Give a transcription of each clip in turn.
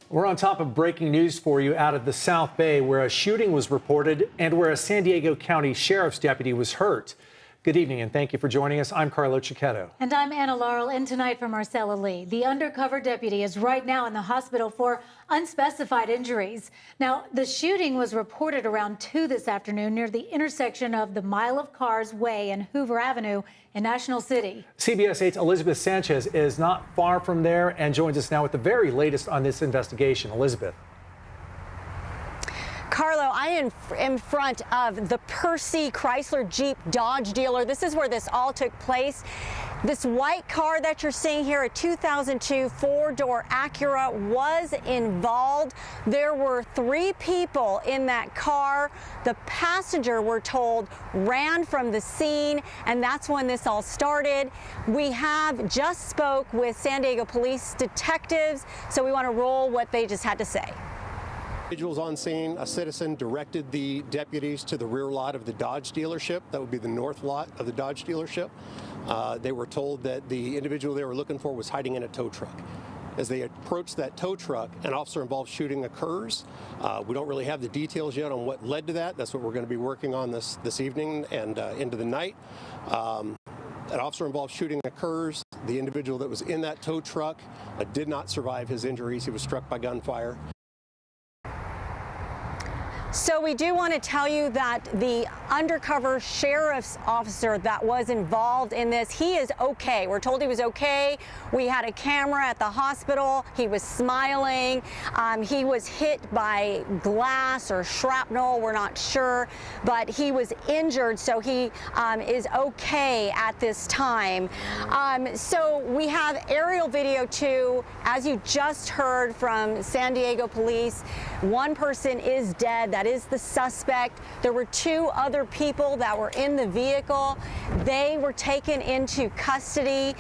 We're on top of breaking news for you out of the South Bay, where a shooting was reported and where a San Diego County Sheriff's deputy was hurt. Good evening, and thank you for joining us. I'm Carlo Cicchetto. And I'm Anna Laurel, in tonight for Marcella Lee. The undercover deputy is right now in the hospital for unspecified injuries. Now, the shooting was reported around 2 this afternoon near the intersection of the Mile of Cars Way and Hoover Avenue in National City. CBS 8's Elizabeth Sanchez is not far from there and joins us now with the very latest on this investigation. Elizabeth. Carlo, I am in front of the Percy Chrysler Jeep Dodge dealer. This is where this all took place. This white car that you're seeing here, a 2002 four-door Acura, was involved. There were 3 people in that car. The passenger, we're told, ran from the scene, and that's when this all started. We have just spoke with San Diego police detectives, so we want to roll what they just had to say. Individuals on scene, a citizen directed the deputies to the rear lot of the Dodge dealership. That would be the north lot of the Dodge dealership. They were told that the individual they were looking for was hiding in a tow truck. As they approached that tow truck, an officer-involved shooting occurs. We don't really have the details yet on what led to that. That's what we're going to be working on this evening and into the night. An officer-involved shooting occurs. The individual that was in that tow truck did not survive his injuries. He was struck by gunfire. So we do want to tell you that the undercover sheriff's officer that was involved in this, he is okay. We're told he was okay. We had a camera at the hospital. He was smiling. He was hit by glass or shrapnel. We're not sure, but he was injured, so he is okay at this time. So we have aerial video too. As you just heard from San Diego police, one person is dead. That is the suspect. There were 2 other people that were in the vehicle. They were taken into custody,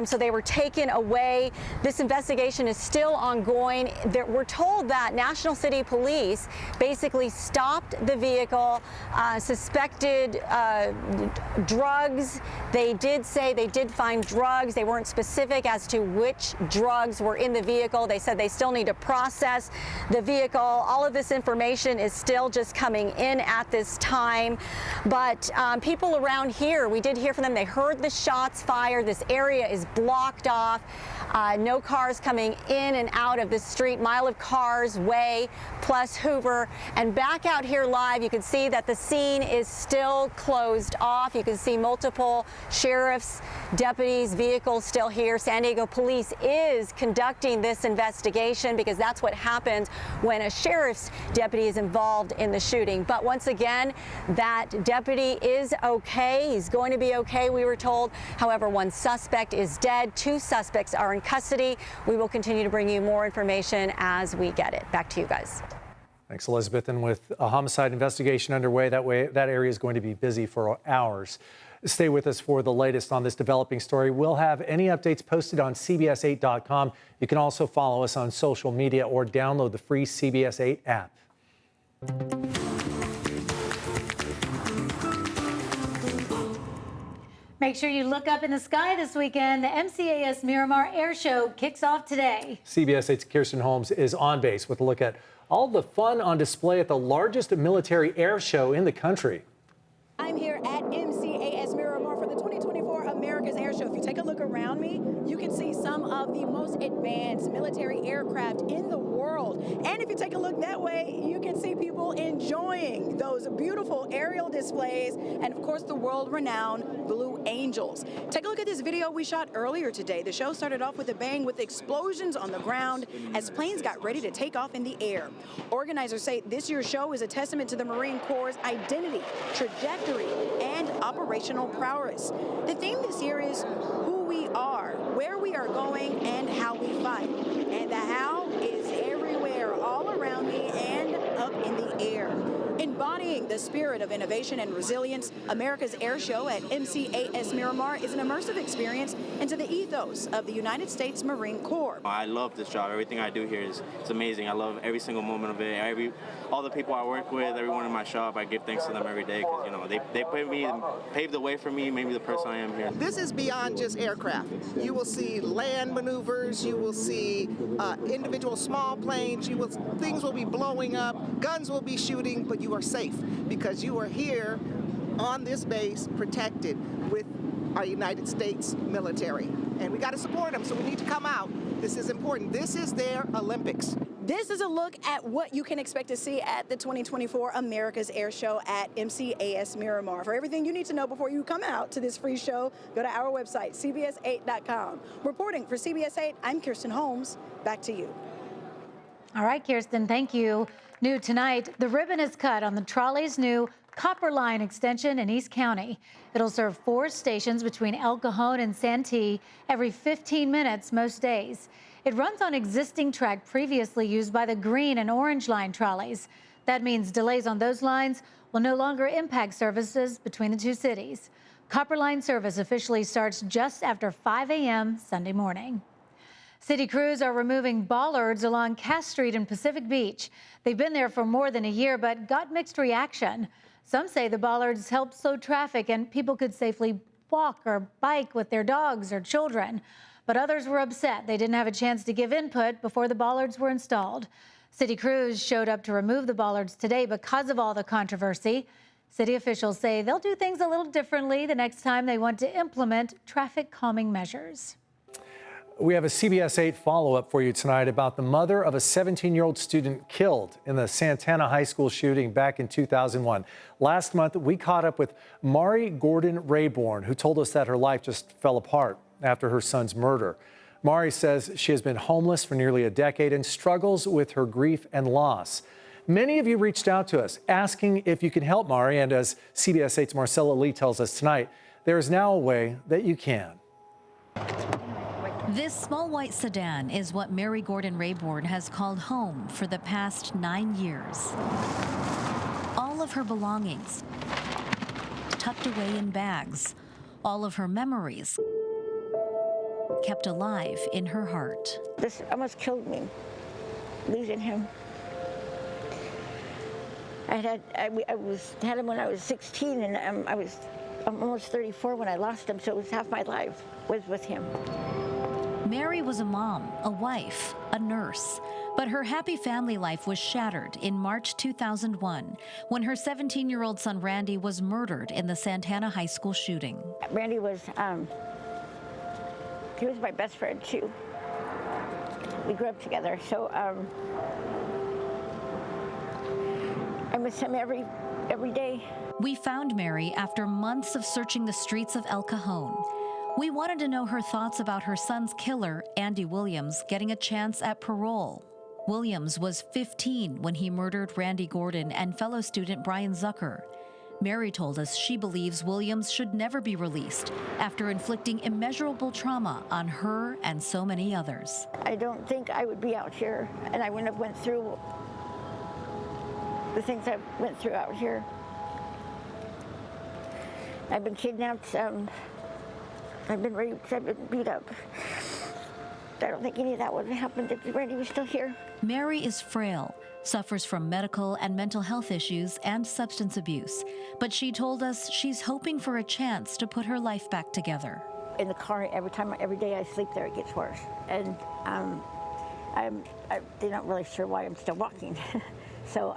so they were taken away. This investigation is still ongoing. We're told that National City Police basically stopped the vehicle, suspected drugs. They did say they did find drugs. They weren't specific as to which drugs were in the vehicle. They said they still need to process the vehicle. All of this information is still just coming in at this time. But people around here, we did hear from them. They heard the shots fired. This area is blocked off. No cars coming in and out of the street, Mile of Cars Way plus Hoover. And back out here live, you can see that the scene is still closed off. You can see multiple sheriff's deputies, vehicles still here. San Diego Police is conducting this investigation because that's what happens when a sheriff's deputy is involved in the shooting. But once again, that deputy is okay. He's going to be okay, we were told. However, 1 suspect is dead. 2 suspects are in custody. We will continue to bring you more information as we get it. Back to you guys. Thanks, Elizabeth. And with a homicide investigation underway, that area is going to be busy for hours. Stay with us for the latest on this developing story. We'll have any updates posted on CBS8.com. You can also follow us on social media or download the free CBS 8 app. Make sure you look up in the sky this weekend. The MCAS Miramar Air Show kicks off today. CBS 8's Kirsten Holmes is on base with a look at all the fun on display at the largest military air show in the country. I'm here at MCAS Miramar for the 2024 America's Air Show. If you take a look around me, you can see some of the most advanced military aircraft in the world. And if you take a look that way, you can see people enjoying those beautiful aerial displays and, of course, the world-renowned Blue Angels. Take a look at this video we shot earlier today. The show started off with a bang with explosions on the ground as planes got ready to take off in the air. Organizers say this year's show is a testament to the Marine Corps' identity, trajectory, and operational prowess. The theme this year is who we are, where we are going, and how we fight. And the how is everywhere, all around me and up in the air. In Embodying the spirit of innovation and resilience, America's Air Show at MCAS Miramar is an immersive experience into the ethos of the United States Marine Corps. I love this job. Everything I do here is amazing. I love every single moment of it. All the people I work with, everyone in my shop, I give thanks to them every day because, you know, they paved the way for me, made me the person I am here. This is beyond just aircraft. You will see land maneuvers, you will see individual small planes, things will be blowing up, guns will be shooting, but you are safe because you are here on this base protected with our United States military. And we got to support them, so we need to come out. This is important. This is their Olympics. This is a look at what you can expect to see at the 2024 America's Air Show at MCAS Miramar. For everything you need to know before you come out to this free show, go to our website, cbs8.com. Reporting for CBS 8, I'm Kirsten Holmes. Back to you. All right, Kirsten, thank you. New tonight, the ribbon is cut on the trolley's new Copper Line extension in East County. It'll serve 4 stations between El Cajon and Santee every 15 minutes most days. It runs on existing track previously used by the Green and Orange Line trolleys. That means delays on those lines will no longer impact services between the 2 cities. Copper Line service officially starts just after 5 a.m. Sunday morning. City crews are removing bollards along Cass Street in Pacific Beach. They've been there for more than a year, but got mixed reaction. Some say the bollards help slow traffic and people could safely walk or bike with their dogs or children. But others were upset they didn't have a chance to give input before the bollards were installed. City crews showed up to remove the bollards today because of all the controversy. City officials say they'll do things a little differently the next time they want to implement traffic calming measures. We have a CBS 8 follow-up for you tonight about the mother of a 17-year-old student killed in the Santana High School shooting back in 2001. Last month, we caught up with Mari Gordon Rayborn, who told us that her life just fell apart after her son's murder. Mari says she has been homeless for nearly a decade and struggles with her grief and loss. Many of you reached out to us asking if you can help Mari, and as CBS 8's Marcella Lee tells us tonight, there is now a way that you can. This small white sedan is what Mary Gordon Rayborn has called home for the past 9 years. All of her belongings tucked away in bags, all of her memories kept alive in her heart. This almost killed me, losing him. I had him when I was 16, and I'm almost 34 when I lost him, so it was half my life was with him. Mary was a mom, a wife, a nurse, but her happy family life was shattered in March 2001 when her 17-year-old son Randy was murdered in the Santana High School shooting. Randy was, he was my best friend too. We grew up together, so I miss him every day. We found Mary after months of searching the streets of El Cajon. We wanted to know her thoughts about her son's killer, Andy Williams, getting a chance at parole. Williams was 15 when he murdered Randy Gordon and fellow student Brian Zucker. Mary told us she believes Williams should never be released after inflicting immeasurable trauma on her and so many others. I don't think I would be out here, and I wouldn't have went through the things I went through out here. I've been kidnapped, I've been raped, I've been beat up. I don't think any of that would have happened if Randy was still here. Mary is frail, suffers from medical and mental health issues and substance abuse, but she told us she's hoping for a chance to put her life back together. In the car, every day I sleep there, it gets worse. And they're not really sure why I'm still walking. So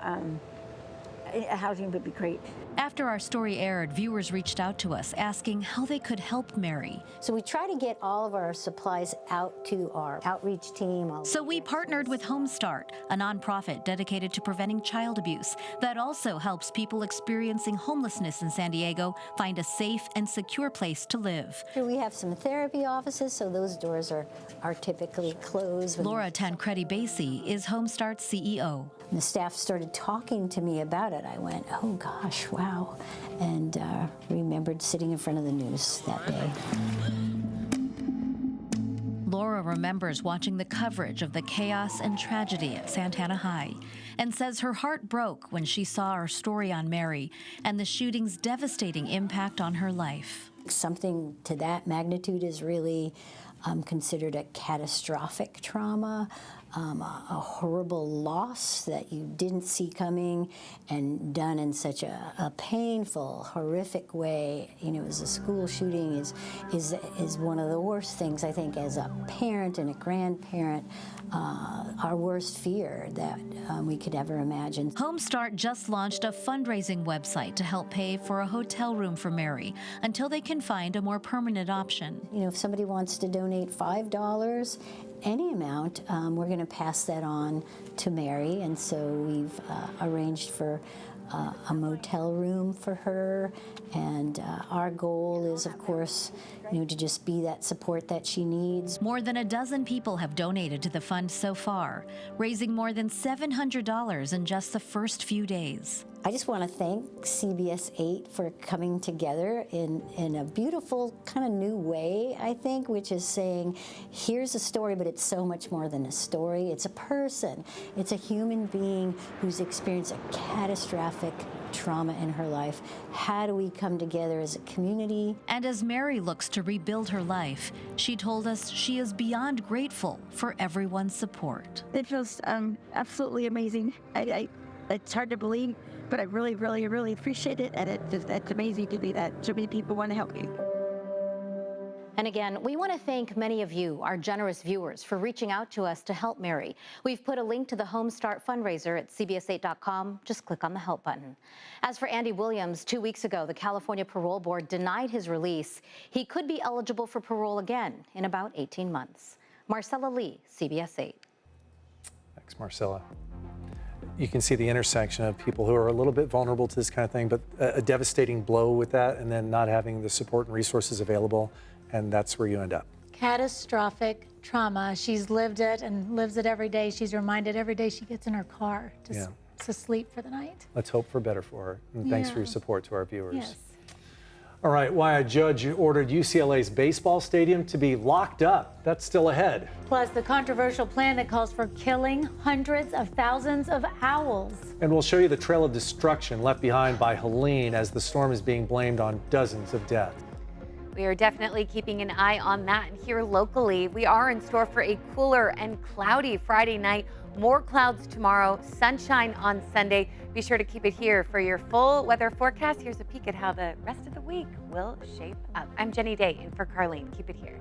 housing would be great. After our story aired, viewers reached out to us asking how they could help Mary. So we try to get all of our supplies out to our outreach team. So we partnered with Home Start, a nonprofit dedicated to preventing child abuse that also helps people experiencing homelessness in San Diego find a safe and secure place to live. We have some therapy offices, so those doors are typically closed. Laura Tancredi-Basie is Home Start's CEO. The staff started talking to me about it. I went, oh gosh, wow, and remembered sitting in front of the news that day. Laura remembers watching the coverage of the chaos and tragedy at Santana High and says her heart broke when she saw our story on Mary and the shooting's devastating impact on her life. Something to that magnitude is really considered a catastrophic trauma, a horrible loss that you didn't see coming and done in such a painful, horrific way. You know, as a school shooting is one of the worst things, I think, as a parent and a grandparent, our worst fear that we could ever imagine. Home Start just launched a fundraising website to help pay for a hotel room for Mary until they can find a more permanent option. You know, if somebody wants to donate $5, any amount, we're going to pass that on to Mary, and so we've arranged for a motel room for her, and our goal is, of course, you know, to just be that support that she needs. More than a dozen people have donated to the fund so far, raising more than $700 in just the first few days. I just want to thank CBS 8 for coming together in a beautiful kind of new way, I think, which is saying, here's a story, but it's so much more than a story. It's a person. It's a human being who's experienced a catastrophic trauma in her life. How do we come together as a community? And as Mary looks to rebuild her life, she told us she is beyond grateful for everyone's support. It feels absolutely amazing. It's hard to believe, but I really, really, really appreciate it, and it's amazing to be that so many people want to help you. And again, we want to thank many of you, our generous viewers, for reaching out to us to help Mary. We've put a link to the Home Start fundraiser at CBS8.com. Just click on the help button. As for Andy Williams, 2 weeks ago, the California Parole Board denied his release. He could be eligible for parole again in about 18 months. Marcella Lee, CBS 8. Thanks, Marcella. You can see the intersection of people who are a little bit vulnerable to this kind of thing, but a devastating blow with that, and then not having the support and resources available, and that's where you end up. Catastrophic trauma. She's lived it and lives it every day. She's reminded every day she gets in her car to sleep for the night. Let's hope for better for her, and thanks for your support to our viewers. Yes. All right, why a judge ordered UCLA's baseball stadium to be locked up. That's still ahead. Plus, the controversial plan that calls for killing hundreds of thousands of owls. And we'll show you the trail of destruction left behind by Helene as the storm is being blamed on dozens of deaths. We are definitely keeping an eye on that. And here locally, we are in store for a cooler and cloudy Friday night. More clouds tomorrow, sunshine on Sunday. Be sure to keep it here for your full weather forecast. Here's a peek at how the rest of the week will shape up. I'm Jenny Day in for Carlene. Keep it here.